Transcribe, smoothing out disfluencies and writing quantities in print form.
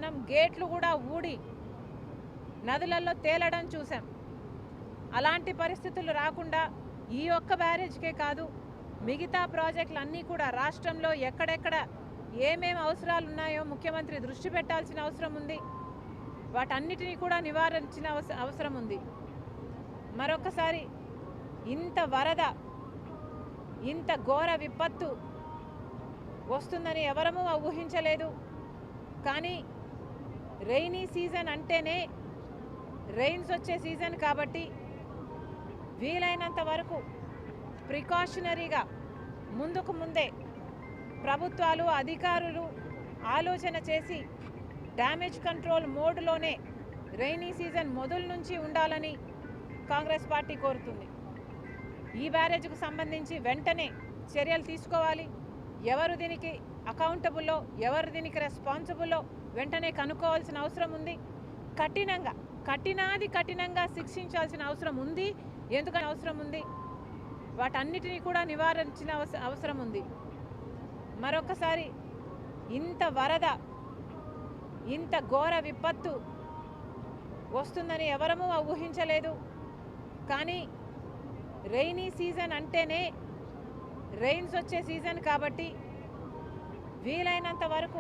మనం గేట్లు కూడా ఊడి నదులలో తేలడం చూసాం. అలాంటి పరిస్థితులు రాకుండా ఈ ఒక్క బ్యారేజ్కే కాదు, మిగతా ప్రాజెక్టులన్నీ కూడా రాష్ట్రంలో ఎక్కడెక్కడ ఏమేం అవసరాలు ఉన్నాయో ముఖ్యమంత్రి దృష్టి పెట్టాల్సిన అవసరం ఉంది. వాటన్నిటినీ కూడా నివారించిన అవసరం ఉంది. మరొకసారి ఇంత వరద, ఇంత ఘోర విపత్తు వస్తుందని ఎవరమూ ఊహించలేదు. కానీ రెయినీ సీజన్ అంటేనే రెయిన్స్ వచ్చే సీజన్ కాబట్టి వీలైనంత వరకు ప్రికాషనరీగా ముందుకు ముందే ప్రభుత్వాలు అధికారులు ఆలోచన చేసి డ్యామేజ్ కంట్రోల్ మోడ్లోనే రెయినీ సీజన్ మొదలు నుంచి ఉండాలని కాంగ్రెస్ పార్టీ కోరుతుంది. ఈ బ్యారేజ్కు సంబంధించి వెంటనే చర్యలు తీసుకోవాలి. ఎవరు దీనికి అకౌంటబుల్లో, ఎవరు దీనికి రెస్పాన్సిబుల్లో వెంటనే కనుక్కోవాల్సిన అవసరం ఉంది. కఠినంగా శిక్షించాల్సిన అవసరం ఉంది. ఎందుకని అవసరం ఉంది? వాటన్నిటినీ కూడా నివారించిన అవసరం ఉంది. మరొకసారి ఇంత వరద, ఇంత ఘోర విపత్తు వస్తుందని ఎవరమూ ఊహించలేదు. కానీ రెయినీ సీజన్ అంటేనే రెయిన్స్ వచ్చే సీజన్ కాబట్టి వీలైనంత వరకు